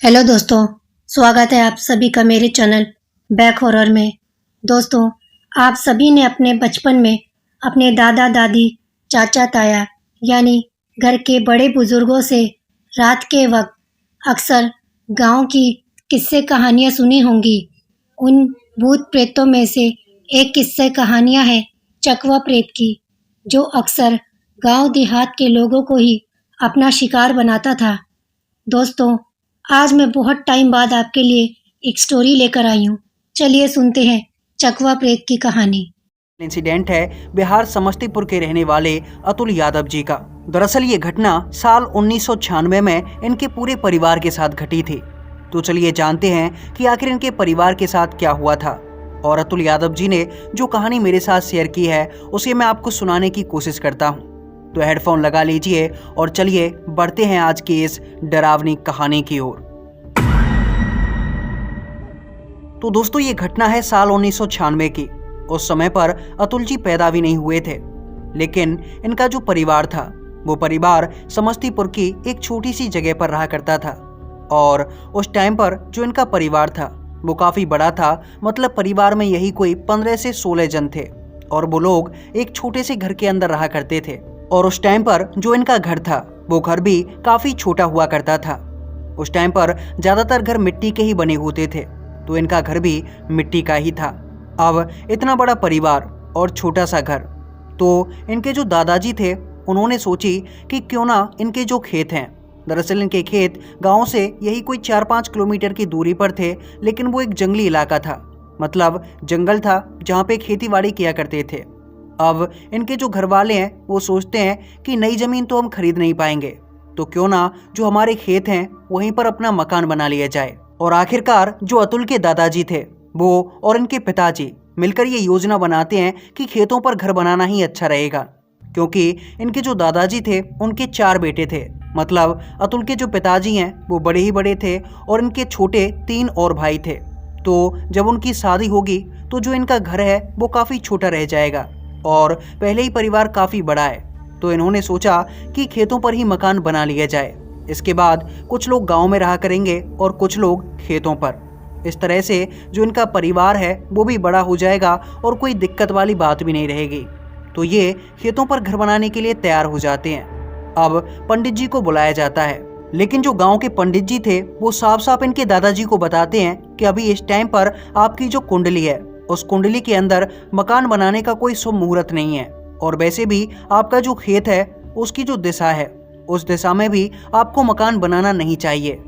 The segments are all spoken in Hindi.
हेलो दोस्तों, स्वागत है आप सभी का मेरे चैनल बैक हॉरर में। दोस्तों, आप सभी ने अपने बचपन में अपने दादा दादी, चाचा ताया यानी घर के बड़े बुजुर्गों से रात के वक्त अक्सर गांव की किस्से कहानियां सुनी होंगी। उन भूत प्रेतों में से एक किस्से कहानियां है चकवा प्रेत की, जो अक्सर गांव देहात के लोगों को ही अपना शिकार बनाता था। दोस्तों, आज मैं बहुत टाइम बाद आपके लिए एक स्टोरी लेकर आई हूँ। चलिए सुनते हैं चकवा प्रेत की कहानी। इंसिडेंट है बिहार समस्तीपुर के रहने वाले अतुल यादव जी का। दरअसल ये घटना साल 1996 में इनके पूरे परिवार के साथ घटी थी। तो चलिए जानते हैं कि आखिर इनके परिवार के साथ क्या हुआ था। और अतुल यादव जी ने जो कहानी मेरे साथ शेयर की है उसे मैं आपको सुनाने की कोशिश करता हूँ। तो हेडफोन लगा लीजिए और चलिए बढ़ते हैं आज की इस डरावनी कहानी की ओर। तो दोस्तों, ये घटना है साल 1996 की। उस समय पर अतुल जी पैदा भी नहीं हुए थे, लेकिन इनका जो परिवार था वो परिवार समस्तीपुर की एक छोटी सी जगह पर रहा करता था। और उस टाइम पर जो इनका परिवार था वो काफ़ी बड़ा था। मतलब परिवार में यही कोई 15 से 16 जन थे और वो लोग एक छोटे से घर के अंदर रहा करते थे। और उस टाइम पर जो इनका घर था वो घर भी काफ़ी छोटा हुआ करता था। उस टाइम पर ज़्यादातर घर मिट्टी के ही बने होते थे, तो इनका घर भी मिट्टी का ही था। अब इतना बड़ा परिवार और छोटा सा घर, तो इनके जो दादाजी थे उन्होंने सोची कि क्यों ना इनके जो खेत हैं, दरअसल इनके खेत गांव से यही कोई 4-5 किलोमीटर की दूरी पर थे, लेकिन वो एक जंगली इलाका था। मतलब जंगल था जहाँ पे खेती बाड़ी किया करते थे। अब इनके जो घर वाले हैं वो सोचते हैं कि नई ज़मीन तो हम खरीद नहीं पाएंगे, तो क्यों ना जो हमारे खेत हैं वहीं पर अपना मकान बना लिया जाए। और आखिरकार जो अतुल के दादाजी थे वो और इनके पिताजी मिलकर ये योजना बनाते हैं कि खेतों पर घर बनाना ही अच्छा रहेगा, क्योंकि इनके जो दादाजी थे उनके 4 बेटे थे। मतलब अतुल के जो पिताजी हैं वो बड़े ही बड़े थे और इनके छोटे 3 और भाई थे। तो जब उनकी शादी होगी तो जो इनका घर है वो काफ़ी छोटा रह जाएगा और पहले ही परिवार काफ़ी बड़ा है, तो इन्होंने सोचा कि खेतों पर ही मकान बना लिया जाए। इसके बाद कुछ लोग गांव में रहा करेंगे और कुछ लोग खेतों पर। इस तरह से जो इनका परिवार है वो भी बड़ा हो जाएगा और कोई दिक्कत वाली बात भी नहीं रहेगी। तो ये खेतों पर घर बनाने के लिए तैयार हो जाते हैं। अब पंडित जी को बुलाया जाता है, लेकिन जो गांव के पंडित जी थे वो साफ साफ इनके दादाजी को बताते हैं कि अभी इस टाइम पर आपकी जो कुंडली है उस कुंडली के अंदर मकान बनाने का कोई शुभ मुहूर्त नहीं है, और वैसे भी आपका जो खेत है उसकी जो दिशा है उस दिशा में भी आपको मकान बनाना नहीं चाहिए।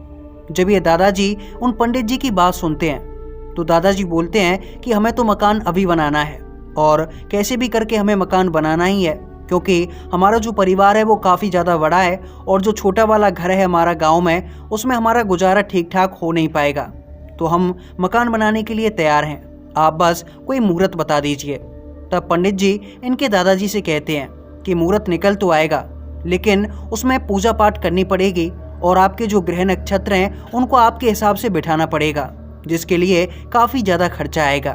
जब ये दादाजी उन पंडित जी की बात सुनते हैं तो दादाजी बोलते हैं कि हमें तो मकान अभी बनाना है और कैसे भी करके हमें मकान बनाना ही है, क्योंकि हमारा जो परिवार है वो काफ़ी ज़्यादा बड़ा है और जो छोटा वाला घर है हमारा गांव में उसमें हमारा गुजारा ठीक ठाक हो नहीं पाएगा। तो हम मकान बनाने के लिए तैयार हैं, आप बस कोई मुहूर्त बता दीजिए। तब पंडित जी इनके दादाजी से कहते हैं कि मुहूर्त निकल तो आएगा, लेकिन उसमें पूजा पाठ करनी पड़ेगी और आपके जो ग्रह नक्षत्र हैं उनको आपके हिसाब से बिठाना पड़ेगा, जिसके लिए काफ़ी ज़्यादा खर्चा आएगा।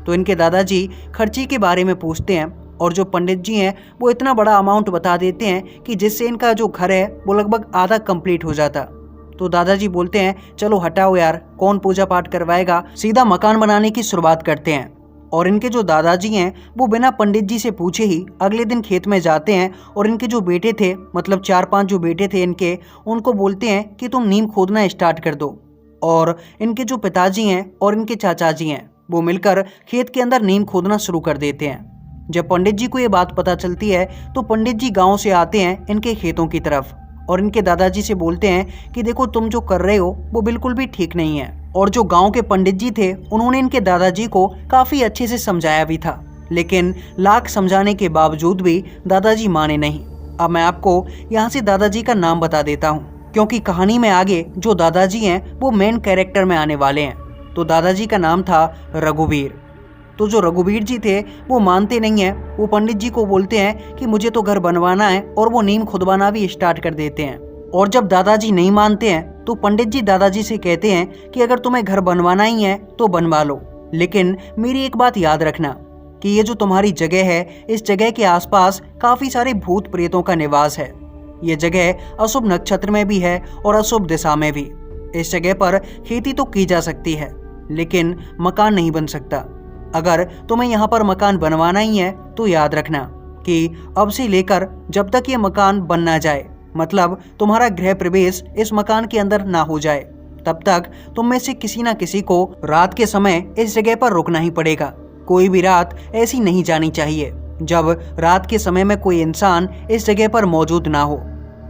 तो इनके दादाजी खर्चे के बारे में पूछते हैं और जो पंडित जी हैं वो इतना बड़ा अमाउंट बता देते हैं कि जिससे इनका जो घर है वो लगभग आधा कंप्लीट हो जाता। तो दादाजी बोलते हैं चलो हटाओ यार, कौन पूजा पाठ करवाएगा, सीधा मकान बनाने की शुरुआत करते हैं। और इनके जो दादाजी हैं वो बिना पंडित जी से पूछे ही अगले दिन खेत में जाते हैं और इनके जो बेटे थे, मतलब 4-5 जो बेटे थे इनके, उनको बोलते हैं कि तुम नींव खोदना स्टार्ट कर दो। और इनके जो पिताजी हैं और इनके चाचा जी हैं वो मिलकर खेत के अंदर नींव खोदना शुरू कर देते हैं। जब पंडित जी को ये बात पता चलती है तो पंडित जी गाँव से आते हैं इनके खेतों की तरफ और इनके दादाजी से बोलते हैं कि देखो तुम जो कर रहे हो वो बिल्कुल भी ठीक नहीं है। और जो गांव के पंडित जी थे उन्होंने इनके दादाजी को काफ़ी अच्छे से समझाया भी था, लेकिन लाख समझाने के बावजूद भी दादाजी माने नहीं। अब मैं आपको यहाँ से दादाजी का नाम बता देता हूँ, क्योंकि कहानी में आगे जो दादाजी हैं वो मेन कैरेक्टर में आने वाले हैं। तो दादाजी का नाम था रघुवीर। तो जो रघुवीर जी थे वो मानते नहीं हैं, वो पंडित जी को बोलते हैं कि मुझे तो घर बनवाना है, और वो नींव खुदवाना भी स्टार्ट कर देते हैं। और जब दादाजी नहीं मानते हैं तो पंडित जी दादाजी से कहते हैं कि अगर तुम्हें घर बनवाना ही है तो बनवा लो, लेकिन मेरी एक बात याद रखना कि ये जो तुम्हारी जगह है इस जगह के आसपास काफ़ी सारे भूत प्रेतों का निवास है। ये जगह अशुभ नक्षत्र में भी है और अशुभ दिशा में भी। इस जगह पर खेती तो की जा सकती है, लेकिन मकान नहीं बन सकता। अगर तुम्हें यहाँ पर मकान बनवाना ही है तो याद रखना कि अब से लेकर जब तक ये मकान बन ना जाए, मतलब तुम्हारा गृह प्रवेश इस मकान के अंदर ना हो जाए, तब तक तुम में से किसी ना किसी को रात के समय इस जगह पर रुकना ही पड़ेगा। कोई भी रात ऐसी नहीं जानी चाहिए जब रात के समय में कोई इंसान इस जगह पर मौजूद ना हो।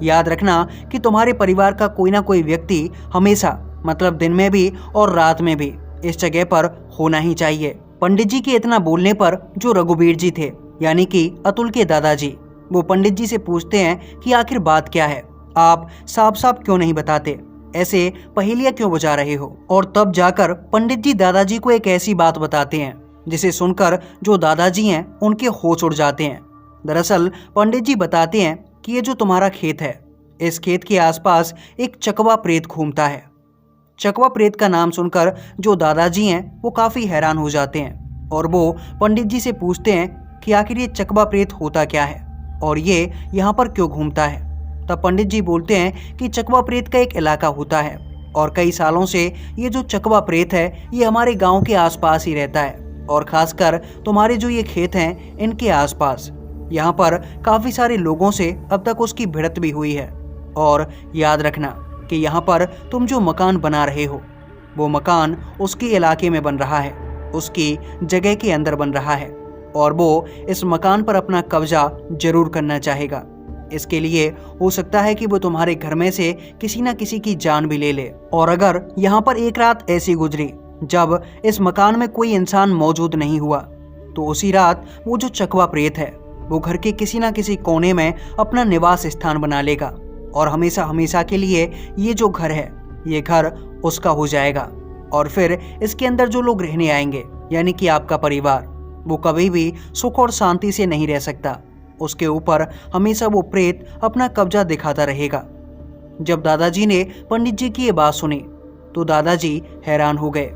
याद रखना कि तुम्हारे परिवार का कोई ना कोई व्यक्ति हमेशा, मतलब दिन में भी और रात में भी, इस जगह पर होना ही चाहिए। पंडित जी के इतना बोलने पर जो रघुवीर जी थे, यानी कि अतुल के दादाजी, वो पंडित जी से पूछते हैं कि आखिर बात क्या है, आप साफ साफ क्यों नहीं बताते, ऐसे पहेलियां क्यों बुझा रहे हो। और तब जाकर पंडित जी दादाजी को एक ऐसी बात बताते हैं जिसे सुनकर जो दादाजी हैं उनके होश उड़ जाते हैं। दरअसल पंडित जी बताते हैं कि ये जो तुम्हारा खेत है, इस खेत के आसपास एक चकवा प्रेत घूमता है। चकवा प्रेत का नाम सुनकर जो दादाजी हैं वो काफी हैरान हो जाते हैं और वो पंडित जी से पूछते हैं कि आखिर ये चकवा प्रेत होता क्या है और ये यहाँ पर क्यों घूमता है। तब पंडित जी बोलते हैं कि चकवा प्रेत का एक इलाका होता है और कई सालों से ये जो चकवा प्रेत है ये हमारे गांव के आसपास ही रहता है, और खासकर तुम्हारे जो ये खेत हैं इनके आसपास। यहाँ पर काफी सारे लोगों से अब तक उसकी भिड़ंत भी हुई है। और याद रखना कि यहाँ पर तुम जो मकान बना रहे हो वो मकान उसके इलाके में बन रहा है, उसकी जगह के अंदर बन रहा है, और वो इस मकान पर अपना कब्जा जरूर करना चाहेगा। इसके लिए हो सकता है कि वो तुम्हारे घर में से किसी न किसी की जान भी ले ले। और अगर यहाँ पर एक रात ऐसी गुजरी जब इस मकान में कोई इंसान मौजूद नहीं हुआ, तो उसी रात वो जो चकवा प्रेत है वो घर के किसी न किसी कोने में अपना निवास स्थान बना लेगा और हमेशा हमेशा के लिए ये जो घर है ये घर उसका हो जाएगा। और फिर इसके अंदर जो लोग रहने आएंगे, यानी कि आपका परिवार, वो कभी भी सुख और शांति से नहीं रह सकता। उसके ऊपर हमेशा वो प्रेत अपना कब्जा दिखाता रहेगा। जब दादाजी ने पंडित जी की ये बात सुनी तो दादाजी हैरान हो गए।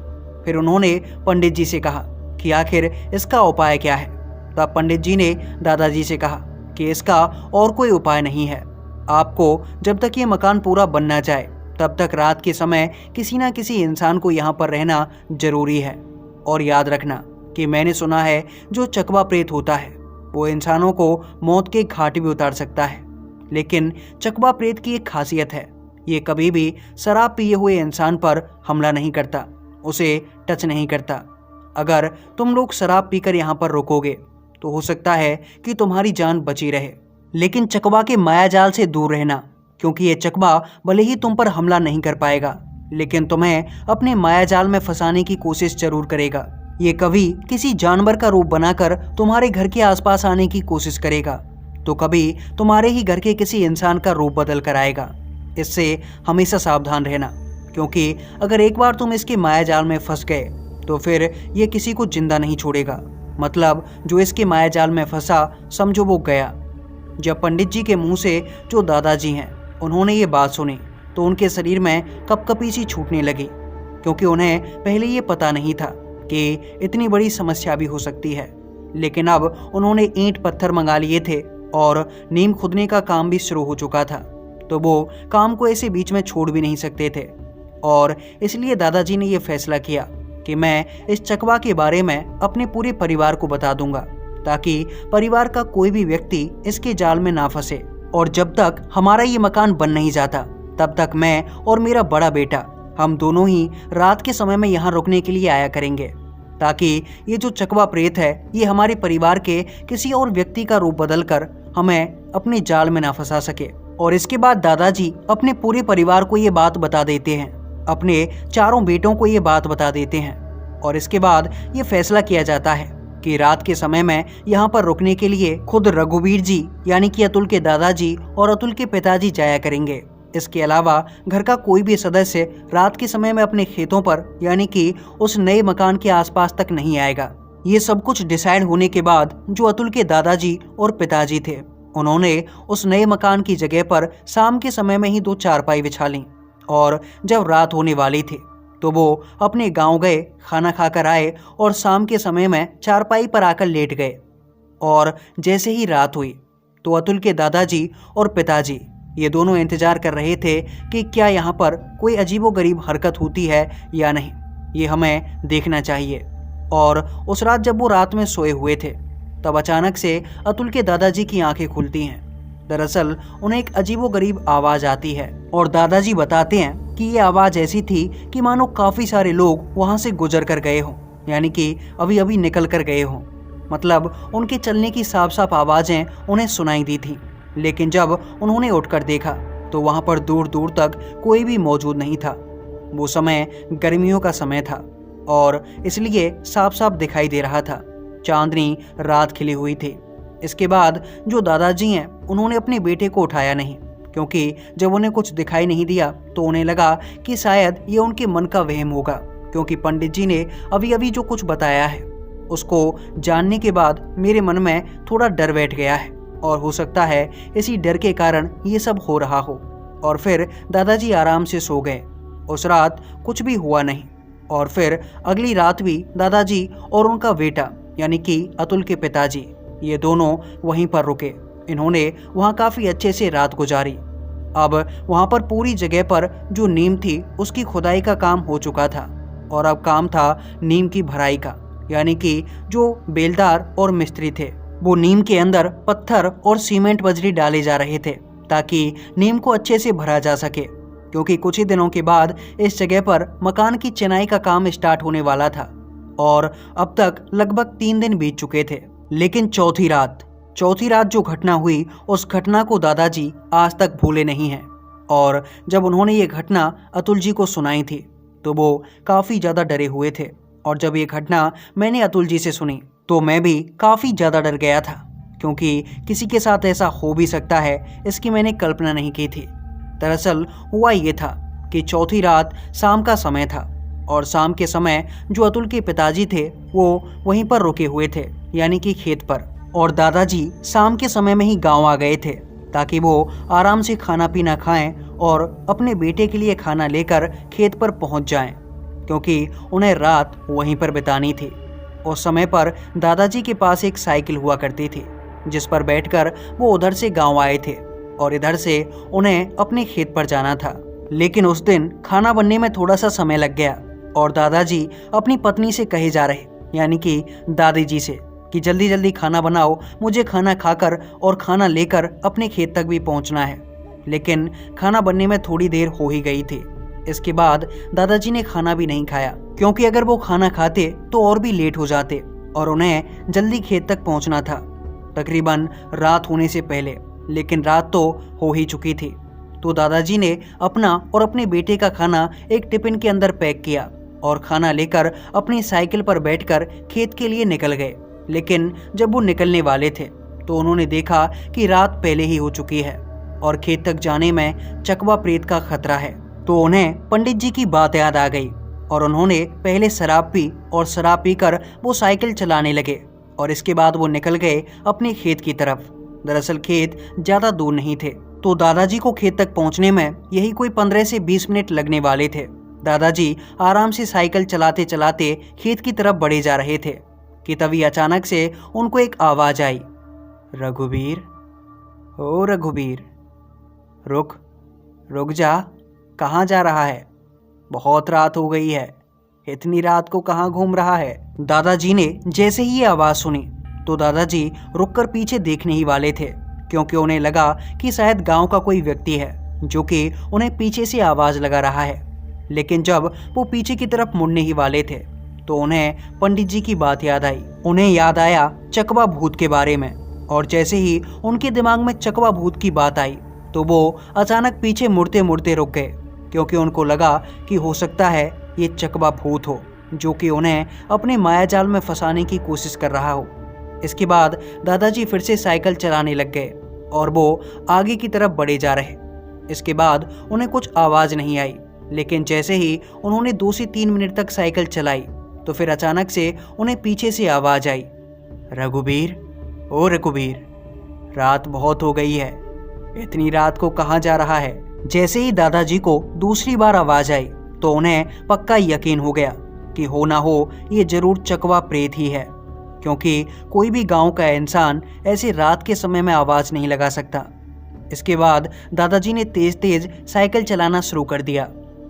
फिर उन्होंने पंडित जी से कहा कि आखिर इसका उपाय क्या है। तब पंडित जी ने दादाजी से कहा कि इसका और कोई उपाय नहीं है। आपको जब तक ये मकान पूरा बन ना जाए तब तक रात के समय किसी ना किसी इंसान को यहाँ पर रहना जरूरी है। और याद रखना कि मैंने सुना है जो चकवा प्रेत होता है वो इंसानों को मौत के घाट भी उतार सकता है, लेकिन चकवा प्रेत की एक खासियत है, ये कभी भी शराब पिए हुए इंसान पर हमला नहीं करता, उसे टच नहीं करता। अगर तुम लोग शराब पीकर यहाँ पर रुकोगे तो हो सकता है कि तुम्हारी जान बची रहे, लेकिन चकवा के मायाजाल से दूर रहना, क्योंकि ये चकवा भले ही तुम पर हमला नहीं कर पाएगा लेकिन तुम्हें अपने मायाजाल में फंसाने की कोशिश जरूर करेगा। ये कभी किसी जानवर का रूप बनाकर तुम्हारे घर के आसपास आने की कोशिश करेगा, तो कभी तुम्हारे ही घर के किसी इंसान का रूप बदल कर आएगा। इससे हमेशा सावधान रहना, क्योंकि अगर एक बार तुम इसके मायाजाल में फंस गए तो फिर ये किसी को जिंदा नहीं छोड़ेगा। मतलब जो इसके मायाजाल में फंसा समझो वो गया। जब पंडित जी के मुंह से जो दादाजी हैं उन्होंने ये बात सुनी तो उनके शरीर में कपकपी सी छूटने लगी, क्योंकि उन्हें पहले ये पता नहीं था कि इतनी बड़ी समस्या भी हो सकती है। लेकिन अब उन्होंने ईंट पत्थर मंगा लिए थे और नीम खुदने का काम भी शुरू हो चुका था, तो वो काम को ऐसे बीच में छोड़ भी नहीं सकते थे। और इसलिए दादाजी ने यह फैसला किया कि मैं इस चकवा के बारे में अपने पूरे परिवार को बता दूंगा, ताकि परिवार का कोई भी व्यक्ति इसके जाल में ना फंसे। और जब तक हमारा ये मकान बन नहीं जाता तब तक मैं और मेरा बड़ा बेटा, हम दोनों ही रात के समय में यहाँ रुकने के लिए आया करेंगे, ताकि ये जो चकवा प्रेत है ये हमारे परिवार के किसी और व्यक्ति का रूप बदलकर हमें अपने जाल में ना फंसा सके। और इसके बाद दादाजी अपने पूरे परिवार को ये बात बता देते हैं, अपने चारों बेटों को ये बात बता देते हैं। और इसके बाद ये फैसला किया जाता है कि रात के समय में यहाँ पर रुकने के लिए खुद रघुवीर जी, यानी कि अतुल के दादाजी और अतुल के पिताजी जाया करेंगे। इसके अलावा घर का कोई भी सदस्य रात के समय में अपने खेतों पर, यानी कि उस नए मकान के आसपास तक नहीं आएगा। ये सब कुछ डिसाइड होने के बाद जो अतुल के दादाजी और पिताजी थे उन्होंने उस नए मकान की जगह पर शाम के समय में ही 2 चारपाई बिछा ली। और जब रात होने वाली थी तो वो अपने गांव गए, खाना खाकर आए और शाम के समय में चारपाई पर आकर लेट गए। और जैसे ही रात हुई तो अतुल के दादाजी और पिताजी ये दोनों इंतजार कर रहे थे कि क्या यहाँ पर कोई अजीबोगरीब हरकत होती है या नहीं, ये हमें देखना चाहिए। और उस रात जब वो रात में सोए हुए थे तब अचानक से अतुल के दादाजी की आंखें खुलती हैं। दरअसल उन्हें एक अजीबोगरीब आवाज़ आती है और दादाजी बताते हैं कि ये आवाज़ ऐसी थी कि मानो काफ़ी सारे लोग वहाँ से गुजर कर गए हों, यानी कि अभी अभी निकल कर गए हों। मतलब उनके चलने की साफ साफ आवाज़ें उन्हें सुनाई दी थी। लेकिन जब उन्होंने उठकर देखा तो वहाँ पर दूर दूर तक कोई भी मौजूद नहीं था। वो समय गर्मियों का समय था और इसलिए साफ साफ दिखाई दे रहा था। चांदनी रात खिली हुई थी। इसके बाद जो दादाजी हैं उन्होंने अपने बेटे को उठाया नहीं, क्योंकि जब उन्हें कुछ दिखाई नहीं दिया तो उन्हें लगा कि शायद ये उनके मन का वहम होगा, क्योंकि पंडित जी ने अभी अभी जो कुछ बताया है उसको जानने के बाद मेरे मन में थोड़ा डर बैठ गया है और हो सकता है इसी डर के कारण ये सब हो रहा हो। और फिर दादाजी आराम से सो गए। उस रात कुछ भी हुआ नहीं और फिर अगली रात भी दादाजी और उनका बेटा यानी कि अतुल के पिताजी ये दोनों वहीं पर रुके। इन्होंने वहाँ काफ़ी अच्छे से रात गुजारी। अब वहाँ पर पूरी जगह पर जो नीम थी उसकी खुदाई का काम हो चुका था और अब काम था नीम की भराई का, यानी कि जो बेलदार और मिस्त्री थे वो नीम के अंदर पत्थर और सीमेंट बजरी डाले जा रहे थे ताकि नीम को अच्छे से भरा जा सके, क्योंकि कुछ ही दिनों के बाद इस जगह पर मकान की चिनाई का काम स्टार्ट होने वाला था। और अब तक लगभग 3 दिन बीत चुके थे। लेकिन चौथी रात जो घटना हुई उस घटना को दादाजी आज तक भूले नहीं हैं। और जब उन्होंने ये घटना अतुल जी को सुनाई थी तो वो काफ़ी ज़्यादा डरे हुए थे। और जब ये घटना मैंने अतुल जी से सुनी तो मैं भी काफ़ी ज़्यादा डर गया था, क्योंकि किसी के साथ ऐसा हो भी सकता है इसकी मैंने कल्पना नहीं की थी। दरअसल हुआ ये था कि चौथी रात शाम का समय था और शाम के समय जो अतुल के पिताजी थे वो वहीं पर रुके हुए थे, यानी कि खेत पर। और दादाजी शाम के समय में ही गांव आ गए थे ताकि वो आराम से खाना पीना खाएं और अपने बेटे के लिए खाना लेकर खेत पर पहुंच जाएं, क्योंकि उन्हें रात वहीं पर बितानी थी। उस समय पर दादाजी के पास एक साइकिल हुआ करती थी जिस पर बैठकर वो उधर से गांव आए थे और इधर से उन्हें अपने खेत पर जाना था। लेकिन उस दिन खाना बनने में थोड़ा सा समय लग गया और दादाजी अपनी पत्नी से कहे जा रहे, यानी कि दादी जी से, कि जल्दी जल्दी खाना बनाओ, मुझे खाना खाकर और खाना लेकर अपने खेत तक भी पहुंचना है। लेकिन खाना बनने में थोड़ी देर हो ही गई थी। इसके बाद दादाजी ने खाना भी नहीं खाया, क्योंकि अगर वो खाना खाते तो और भी लेट हो जाते और उन्हें जल्दी खेत तक पहुंचना था, तकरीबन रात होने से पहले। लेकिन रात तो हो ही चुकी थी। तो दादाजी ने अपना और अपने बेटे का खाना एक टिफिन के अंदर पैक किया और खाना लेकर अपनी साइकिल पर बैठकर खेत के लिए निकल गए। लेकिन जब वो निकलने वाले थे तो उन्होंने देखा कि रात पहले ही हो चुकी है और खेत तक जाने में चकवा प्रेत का खतरा है। तो उन्हें पंडित जी की बात याद आ गई और उन्होंने पहले शराब पी और शराब पीकर वो साइकिल चलाने लगे और इसके बाद वो निकल गए अपने खेत की तरफ। दरअसल खेत ज़्यादा दूर नहीं थे, तो दादाजी को खेत तक पहुंचने में यही कोई 15 से 20 मिनट लगने वाले थे। दादाजी आराम से साइकिल चलाते चलाते खेत की तरफ बढ़े जा रहे थे कि तभी अचानक से उनको एक आवाज़ आई, रघुवीर, ओ रघुवीर, रुक जा, कहाँ जा रहा है? बहुत रात हो गई है, इतनी रात को कहाँ घूम रहा है? दादाजी ने जैसे ही ये आवाज़ सुनी तो दादाजी रुककर पीछे देखने ही वाले थे, क्योंकि उन्हें लगा कि शायद गांव का कोई व्यक्ति है जो कि उन्हें पीछे से आवाज़ लगा रहा है। लेकिन जब वो पीछे की तरफ मुड़ने ही वाले थे तो उन्हें पंडित जी की बात याद आई। उन्हें याद आया चकवा भूत के बारे में, और जैसे ही उनके दिमाग में चकवा भूत की बात आई तो वो अचानक पीछे मुड़ते मुड़ते रुक गए, क्योंकि उनको लगा कि हो सकता है ये चकवा भूत हो जो कि उन्हें अपने मायाजाल में फंसाने की कोशिश कर रहा हो। इसके बाद दादाजी फिर से साइकिल चलाने लग गए और वो आगे की तरफ बढ़े जा रहे। इसके बाद उन्हें कुछ आवाज़ नहीं आई, लेकिन जैसे ही उन्होंने 2 से 3 मिनट तक साइकिल चलाई तो फिर अचानक से उन्हें पीछे से आवाज़ आई, रघुवीर, ओ रघुवीर, रात बहुत हो गई है, इतनी रात को कहाँ जा रहा है? जैसे ही दादाजी को दूसरी बार आवाज़ आई तो उन्हें पक्का यकीन हो गया कि हो ना हो ये जरूर चकवा प्रेत ही है, क्योंकि कोई भी गांव का इंसान ऐसे रात के समय में आवाज़ नहीं लगा सकता। इसके बाद दादाजी ने तेज तेज साइकिल चलाना शुरू कर दिया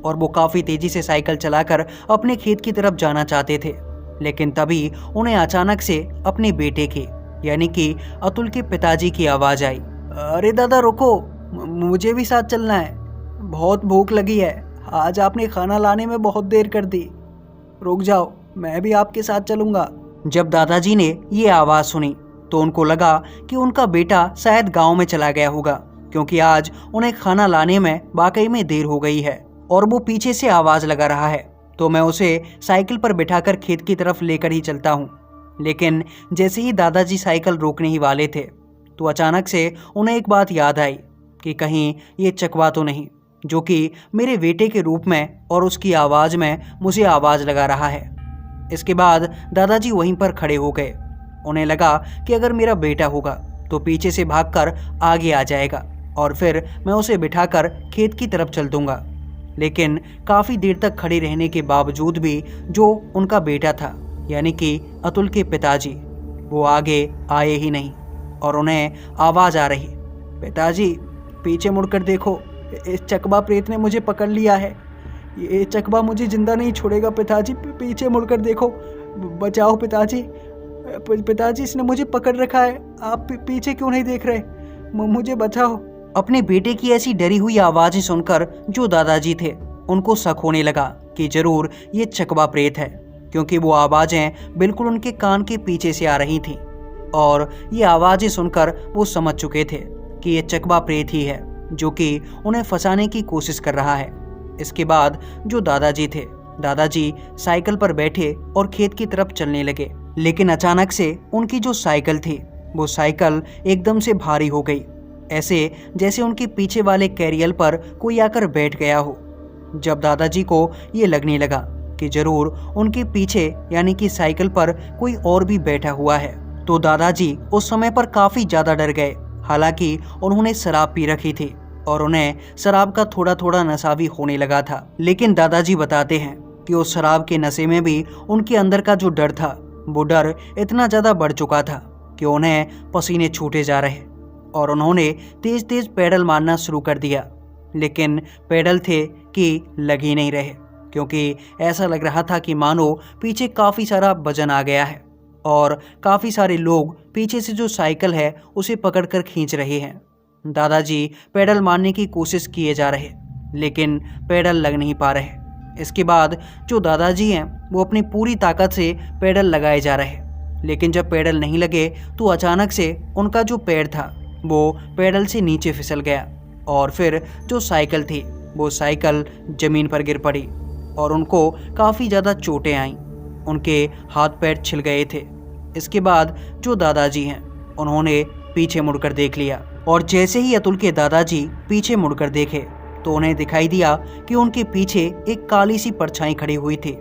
और वो काफ़ी तेजी से साइकिल चलाकर अपने खेत की तरफ जाना चाहते थे। लेकिन तभी उन्हें अचानक से अपने बेटे की यानी कि अतुल के पिताजी की आवाज़ आई। अरे दादा रुको, मुझे भी साथ चलना है, बहुत भूख लगी है, आज आपने खाना लाने में बहुत देर कर दी, रुक जाओ, मैं भी आपके साथ चलूंगा। जब दादाजी ने ये आवाज़ सुनी तो उनको लगा कि उनका बेटा शायद गांव में चला गया होगा, क्योंकि आज उन्हें खाना लाने में वाकई में देर हो गई है और वो पीछे से आवाज़ लगा रहा है, तो मैं उसे साइकिल पर बिठाकर खेत की तरफ लेकर ही चलता हूँ। लेकिन जैसे ही दादाजी साइकिल रोकने ही वाले थे तो अचानक से उन्हें एक बात याद आई कि कहीं ये चकवा तो नहीं जो कि मेरे बेटे के रूप में और उसकी आवाज़ में मुझे आवाज़ लगा रहा है। इसके बाद दादाजी वहीं पर खड़े हो गए। उन्हें लगा कि अगर मेरा बेटा होगा तो पीछे से भागकर आगे आ जाएगा और फिर मैं उसे बिठाकर खेत की तरफ चल दूंगा। लेकिन काफ़ी देर तक खड़े रहने के बावजूद भी जो उनका बेटा था यानी कि अतुल के पिताजी, वो आगे आए ही नहीं और उन्हें आवाज़ आ रही, पिताजी पीछे मुड़कर देखो, इस चकवा प्रेत ने मुझे पकड़ लिया है, ये चकवा मुझे जिंदा नहीं छोड़ेगा पिताजी, पीछे मुड़कर देखो, बचाओ पिताजी, पिताजी इसने मुझे पकड़ रखा है, आप पीछे क्यों नहीं देख रहे, मुझे बचाओ। अपने बेटे की ऐसी डरी हुई आवाज़ें सुनकर जो दादाजी थे उनको शक होने लगा कि जरूर ये चकवा प्रेत है, क्योंकि वो आवाज़ें बिल्कुल उनके कान के पीछे से आ रही थीं और ये आवाज़ें सुनकर वो समझ चुके थे कि ये चकवा प्रेत ही है जो कि उन्हें फंसाने की कोशिश कर रहा है। इसके बाद जो दादाजी थे, दादाजी साइकिल पर बैठे और खेत की तरफ चलने लगे। लेकिन अचानक से उनकी जो साइकिल थी वो साइकिल एकदम से भारी हो गई, ऐसे जैसे उनके पीछे वाले कैरियर पर कोई आकर बैठ गया हो। जब दादाजी को ये लगने लगा कि जरूर उनके पीछे यानी कि साइकिल पर कोई और भी बैठा हुआ है, तो दादाजी उस समय पर काफ़ी ज़्यादा डर गए। हालांकि उन्होंने शराब पी रखी थी और उन्हें शराब का थोड़ा थोड़ा नशा भी होने लगा था। लेकिन दादाजी बताते हैं कि उस शराब के नशे में भी उनके अंदर का जो डर था वो डर इतना ज़्यादा बढ़ चुका था कि उन्हें पसीने छूटे जा रहे और उन्होंने तेज तेज पैडल मारना शुरू कर दिया। लेकिन पैडल थे कि लग ही नहीं रहे, क्योंकि ऐसा लग रहा था कि मानो पीछे काफ़ी सारा वजन आ गया है और काफ़ी सारे लोग पीछे से जो साइकिल है उसे पकड़कर खींच रहे हैं। दादाजी पैडल मारने की कोशिश किए जा रहे लेकिन पैडल लग नहीं पा रहे। इसके बाद जो दादाजी हैं वो अपनी पूरी ताकत से पैडल लगाए जा रहे, लेकिन जब पैडल नहीं लगे तो अचानक से उनका जो पैर था वो पैडल से नीचे फिसल गया और फिर जो साइकिल थी वो साइकिल ज़मीन पर गिर पड़ी और उनको काफ़ी ज़्यादा चोटें आईं, उनके हाथ पैर छिल गए थे। इसके बाद जो दादाजी हैं उन्होंने पीछे मुड़कर देख लिया और जैसे ही अतुल के दादाजी पीछे मुड़कर देखे तो उन्हें दिखाई दिया कि उनके पीछे एक काली सी परछाई खड़ी हुई थी।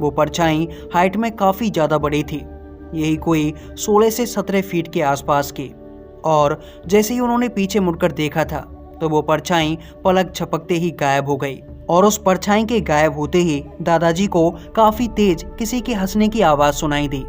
वो परछाई हाइट में काफ़ी ज़्यादा बड़ी थी, यही कोई 16 से 17 फीट के आसपास की। और जैसे ही उन्होंने पीछे मुड़कर देखा था तो वो परछाई पलक झपकते ही गायब हो गई और उस परछाई के गायब होते ही दादाजी को काफ़ी तेज किसी के हंसने की आवाज़ सुनाई दी।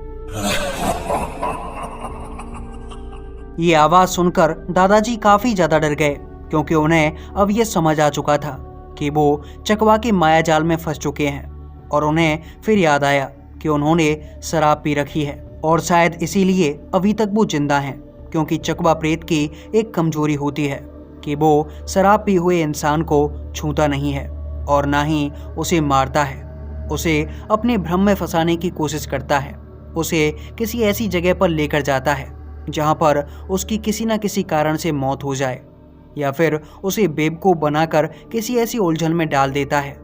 ये आवाज़ सुनकर दादाजी काफ़ी ज़्यादा डर गए, क्योंकि उन्हें अब ये समझ आ चुका था कि वो चकवा के माया जाल में फंस चुके हैं। और उन्हें फिर याद आया कि उन्होंने शराब पी रखी है और शायद इसीलिए अभी तक वो जिंदा हैं, क्योंकि चकवा प्रेत की एक कमजोरी होती है कि वो शराब पी हुए इंसान को छूता नहीं है और ना ही उसे मारता है, उसे अपने भ्रम में फंसाने की कोशिश करता है, उसे किसी ऐसी जगह पर लेकर जाता है जहाँ पर उसकी किसी न किसी कारण से मौत हो जाए, या फिर उसे बेवकूफ़ बनाकर किसी ऐसी उलझन में डाल देता है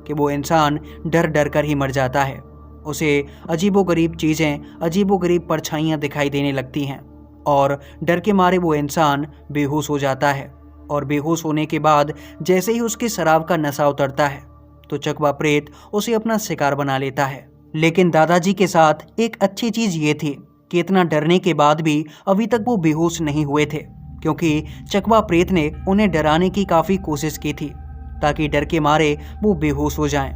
कि वो इंसान डर डर कर ही मर जाता है। उसे अजीबोगरीब चीज़ें, अजीबोगरीब परछाइयाँ दिखाई देने लगती हैं और डर के मारे वो इंसान बेहोश हो जाता है। और बेहोश होने के बाद जैसे ही उसके शराब का नशा उतरता है तो चकवा प्रेत उसे अपना शिकार बना लेता है। लेकिन दादाजी के साथ एक अच्छी चीज़ ये थी कि इतना डरने के बाद भी अभी तक वो बेहोश नहीं हुए थे, क्योंकि चकवा प्रेत ने उन्हें डराने की काफ़ी कोशिश की थी ताकि डर के मारे वो बेहोश हो जाएं।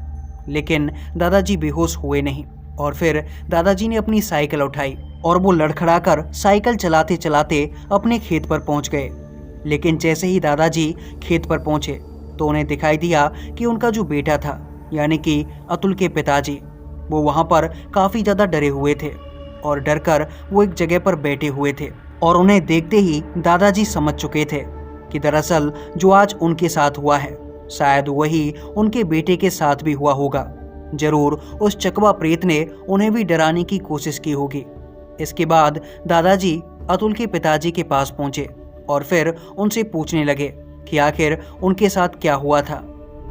लेकिन दादाजी बेहोश हुए नहीं और फिर दादाजी ने अपनी साइकिल उठाई और वो लड़खड़ाकर साइकिल चलाते चलाते अपने खेत पर पहुंच गए। लेकिन जैसे ही दादाजी खेत पर पहुंचे तो उन्हें दिखाई दिया कि उनका जो बेटा था यानी कि अतुल के पिताजी वो वहां पर काफ़ी ज़्यादा डरे हुए थे और डर कर वो एक जगह पर बैठे हुए थे। और उन्हें देखते ही दादाजी समझ चुके थे कि दरअसल जो आज उनके साथ हुआ है शायद वही उनके बेटे के साथ भी हुआ होगा। जरूर उस चकवा प्रेत ने उन्हें भी डराने की कोशिश की होगी। इसके बाद दादाजी अतुल के पिताजी के पास पहुंचे और फिर उनसे पूछने लगे कि आखिर उनके साथ क्या हुआ था।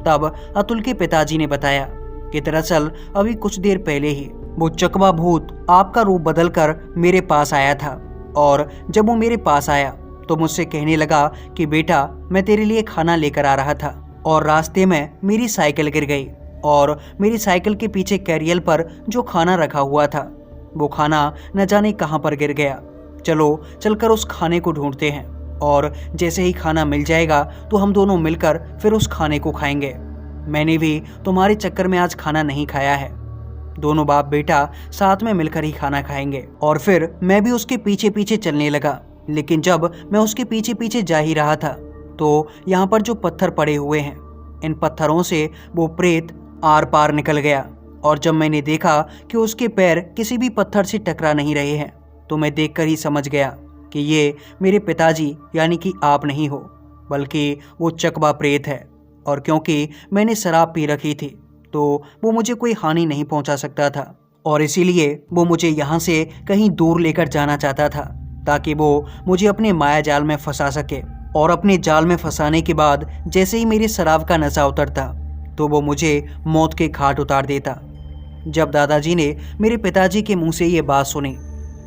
तब अतुल के पिताजी ने बताया कि दरअसल अभी कुछ देर पहले ही वो चकवा भूत आपका रूप बदलकर मेरे पास आया था और जब वो मेरे पास आया तो मुझसे कहने लगा कि बेटा मैं तेरे लिए खाना लेकर आ रहा था और रास्ते में मेरी साइकिल गिर गई और मेरी साइकिल के पीछे कैरियल पर जो खाना रखा हुआ था वो खाना न जाने कहां पर गिर गया। चलो चलकर उस खाने को ढूंढते हैं और जैसे ही खाना मिल जाएगा तो हम दोनों मिलकर फिर उस खाने को खाएंगे। मैंने भी तुम्हारे चक्कर में आज खाना नहीं खाया है। दोनों बाप बेटा साथ में मिलकर ही खाना खाएंगे। और फिर मैं भी उसके पीछे पीछे चलने लगा, लेकिन जब मैं उसके पीछे पीछे जा ही रहा था तो यहाँ पर जो पत्थर पड़े हुए हैं इन पत्थरों से वो प्रेत आर पार निकल गया। और जब मैंने देखा कि उसके पैर किसी भी पत्थर से टकरा नहीं रहे हैं तो मैं देखकर ही समझ गया कि ये मेरे पिताजी यानी कि आप नहीं हो बल्कि वो चकवा प्रेत है। और क्योंकि मैंने शराब पी रखी थी तो वो मुझे कोई हानि नहीं पहुंचा सकता था और इसीलिए वो मुझे यहाँ से कहीं दूर लेकर जाना चाहता था ताकि वो मुझे अपने माया जाल में फंसा सके। और अपने जाल में फंसाने के बाद जैसे ही मेरी शराब का नशा उतरता तो वो मुझे मौत के घाट उतार देता। जब दादाजी ने मेरे पिताजी के मुंह से ये बात सुनी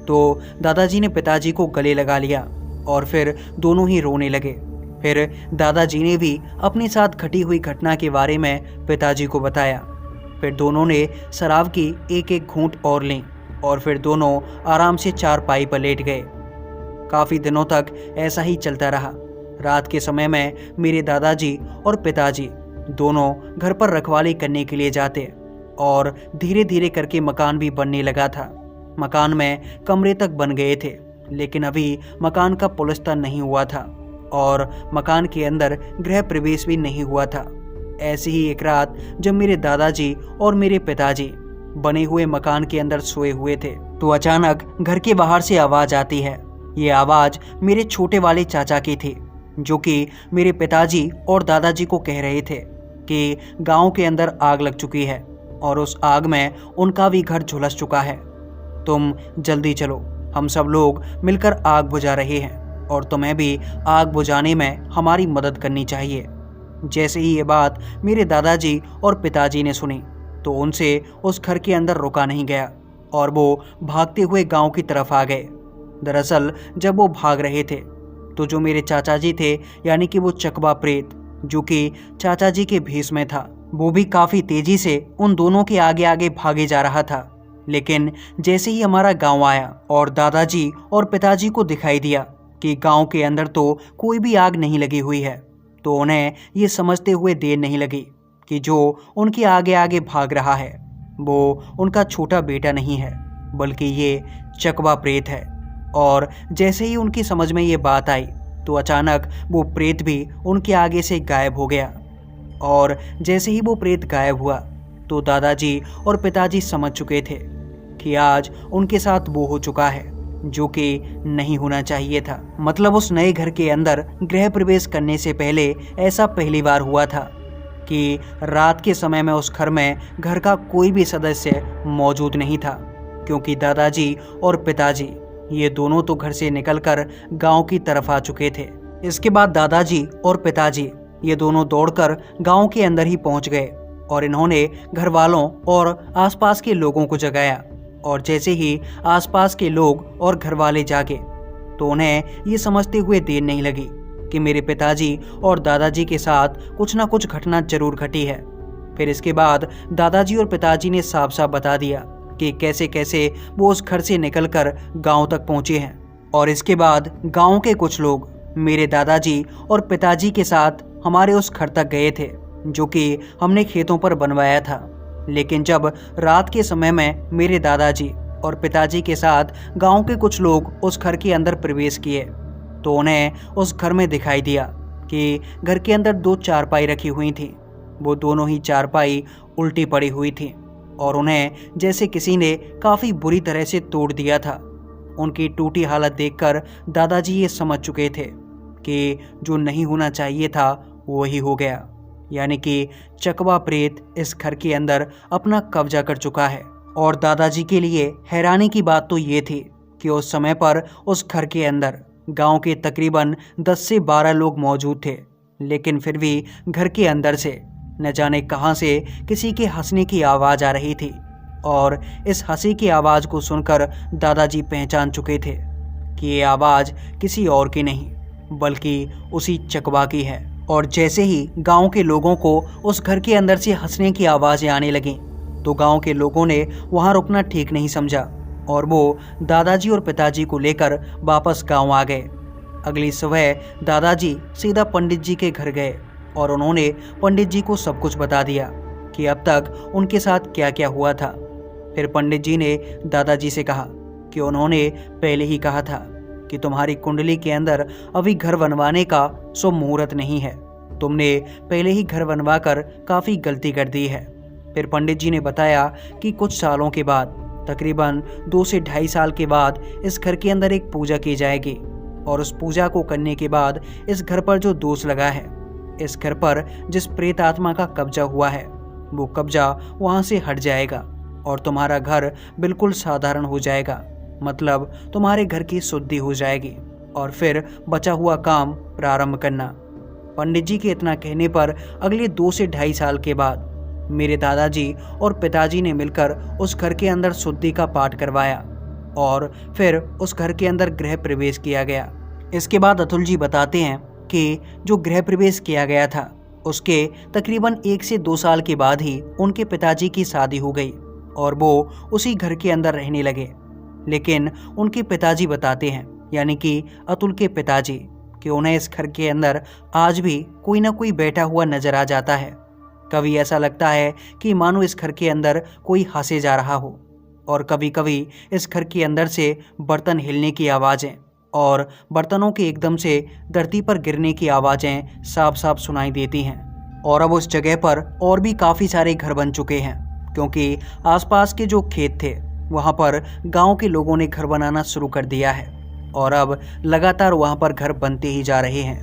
तो दादाजी ने पिताजी को गले लगा लिया और फिर दोनों ही रोने लगे। फिर दादाजी ने भी अपने साथ घटी हुई घटना के बारे में पिताजी को बताया। फिर दोनों ने शराब की एक एक घूंट और ली और फिर दोनों आराम से चारपाई पर लेट गए। काफ़ी दिनों तक ऐसा ही चलता रहा। रात के समय में मेरे दादाजी और पिताजी दोनों घर पर रखवाली करने के लिए जाते और धीरे धीरे करके मकान भी बनने लगा था। मकान में कमरे तक बन गए थे लेकिन अभी मकान का प्लास्टर नहीं हुआ था और मकान के अंदर गृह प्रवेश भी नहीं हुआ था। ऐसी ही एक रात जब मेरे दादाजी और मेरे पिताजी बने हुए मकान के अंदर सोए हुए थे तो अचानक घर के बाहर से आवाज़ आती है। ये आवाज़ मेरे छोटे वाले चाचा की थी जो कि मेरे पिताजी और दादाजी को कह रहे थे कि गांव के अंदर आग लग चुकी है और उस आग में उनका भी घर झुलस चुका है। तुम जल्दी चलो, हम सब लोग मिलकर आग बुझा रहे हैं और तुम्हें भी आग बुझाने में हमारी मदद करनी चाहिए। जैसे ही ये बात मेरे दादाजी और पिताजी ने सुनी तो उनसे उस घर के अंदर रुका नहीं गया और वो भागते हुए गांव की तरफ आ गए। दरअसल जब वो भाग रहे थे तो जो मेरे चाचा जी थे यानी कि वो चकवा प्रेत जो कि चाचा जी के भेष में था वो भी काफ़ी तेज़ी से उन दोनों के आगे आगे भागे जा रहा था। लेकिन जैसे ही हमारा गांव आया और दादाजी और पिताजी को दिखाई दिया कि गांव के अंदर तो कोई भी आग नहीं लगी हुई है तो उन्हें ये समझते हुए देर नहीं लगी कि जो उनके आगे आगे भाग रहा है वो उनका छोटा बेटा नहीं है बल्कि ये चकवा प्रेत है। और जैसे ही उनकी समझ में ये बात आई तो अचानक वो प्रेत भी उनके आगे से गायब हो गया। और जैसे ही वो प्रेत गायब हुआ तो दादाजी और पिताजी समझ चुके थे कि आज उनके साथ वो हो चुका है जो कि नहीं होना चाहिए था। मतलब उस नए घर के अंदर गृह प्रवेश करने से पहले ऐसा पहली बार हुआ था कि रात के समय में उस घर में घर का कोई भी सदस्य मौजूद नहीं था क्योंकि दादाजी और पिताजी ये दोनों तो घर से निकलकर गांव की तरफ आ चुके थे। इसके बाद दादाजी और पिताजी ये दोनों दौड़कर गांव के अंदर ही पहुंच गए और इन्होंने घर वालों और आसपास के लोगों को जगाया। और जैसे ही आसपास के लोग और घर वाले जागे तो उन्हें ये समझते हुए देर नहीं लगी कि मेरे पिताजी और दादाजी के साथ कुछ ना कुछ घटना जरूर घटी है। फिर इसके बाद दादाजी और पिताजी ने साफ साफ बता दिया कि कैसे कैसे वो उस घर से निकलकर गांव तक पहुंचे हैं। और इसके बाद गांव के कुछ लोग मेरे दादाजी और पिताजी के साथ हमारे उस घर तक गए थे जो कि हमने खेतों पर बनवाया था। लेकिन जब रात के समय में मेरे दादाजी और पिताजी के साथ गांव के कुछ लोग उस घर के अंदर प्रवेश किए तो उन्हें उस घर में दिखाई दिया कि घर के अंदर 2 चारपाई रखी हुई थी। वो दोनों ही चारपाई उल्टी पड़ी हुई थी और उन्हें जैसे किसी ने काफ़ी बुरी तरह से तोड़ दिया था। उनकी टूटी हालत देखकर दादाजी ये समझ चुके थे कि जो नहीं होना चाहिए था वही हो गया, यानी कि चकवा प्रेत इस घर के अंदर अपना कब्जा कर चुका है। और दादाजी के लिए हैरानी की बात तो ये थी कि उस समय पर उस घर के अंदर गांव के तकरीबन 10 से 12 लोग मौजूद थे, लेकिन फिर भी घर के अंदर से न जाने कहां से किसी के हंसने की आवाज़ आ रही थी। और इस हंसी की आवाज़ को सुनकर दादाजी पहचान चुके थे कि ये आवाज़ किसी और की नहीं बल्कि उसी चकवा की है। और जैसे ही गांव के लोगों को उस घर के अंदर से हंसने की आवाज़ें आने लगीं, तो गांव के लोगों ने वहां रुकना ठीक नहीं समझा और वो दादाजी और पिताजी को लेकर वापस गांव आ गए। अगली सुबह दादाजी सीधा पंडित जी के घर गए और उन्होंने पंडित जी को सब कुछ बता दिया कि अब तक उनके साथ क्या क्या हुआ था। फिर पंडित जी ने दादाजी से कहा कि उन्होंने पहले ही कहा था कि तुम्हारी कुंडली के अंदर अभी घर बनवाने का शुभ मुहूर्त नहीं है, तुमने पहले ही घर बनवाकर काफ़ी गलती कर दी है। फिर पंडित जी ने बताया कि कुछ सालों के बाद, तकरीबन 2 से 2.5 साल के बाद इस घर के अंदर एक पूजा की जाएगी और उस पूजा को करने के बाद इस घर पर जो दोष लगा है, इस घर पर जिस प्रेत आत्मा का कब्जा हुआ है, वो कब्जा वहाँ से हट जाएगा और तुम्हारा घर बिल्कुल साधारण हो जाएगा। मतलब तुम्हारे घर की शुद्धि हो जाएगी और फिर बचा हुआ काम प्रारंभ करना। पंडित जी के इतना कहने पर अगले 2 से 2.5 साल के बाद मेरे दादाजी और पिताजी ने मिलकर उस घर के अंदर शुद्धि का पाठ करवाया और फिर उस घर के अंदर गृह प्रवेश किया गया। इसके बाद अतुल जी बताते हैं कि जो गृह प्रवेश किया गया था उसके तकरीबन 1 से 2 साल के बाद ही उनके पिताजी की शादी हो गई और वो उसी घर के अंदर रहने लगे। लेकिन उनके पिताजी बताते हैं, यानी कि अतुल के पिताजी, कि उन्हें इस घर के अंदर आज भी कोई ना कोई बैठा हुआ नजर आ जाता है। कभी ऐसा लगता है कि मानो इस घर के अंदर कोई हंसे जा रहा हो और कभी कभी इस घर के अंदर से बर्तन हिलने की आवाज़ें और बर्तनों के एकदम से धरती पर गिरने की आवाज़ें साफ साफ सुनाई देती हैं। और अब उस जगह पर और भी काफ़ी सारे घर बन चुके हैं, क्योंकि आसपास के जो खेत थे वहाँ पर गांव के लोगों ने घर बनाना शुरू कर दिया है और अब लगातार वहाँ पर घर बनते ही जा रहे हैं।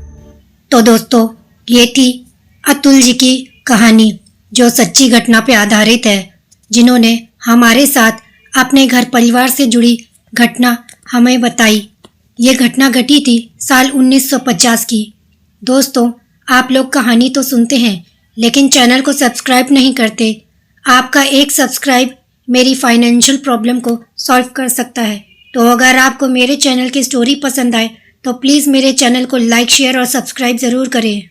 तो दोस्तों, ये थी अतुल जी की कहानी जो सच्ची घटना पे आधारित है, जिन्होंने हमारे साथ अपने घर परिवार से जुड़ी घटना हमें बताई। ये घटना घटी थी साल 1950 की। दोस्तों, आप लोग कहानी तो सुनते हैं लेकिन चैनल को सब्सक्राइब नहीं करते। आपका एक सब्सक्राइब मेरी फाइनेंशियल प्रॉब्लम को सॉल्व कर सकता है। तो अगर आपको मेरे चैनल की स्टोरी पसंद आए तो प्लीज़ मेरे चैनल को लाइक, शेयर और सब्सक्राइब ज़रूर करें।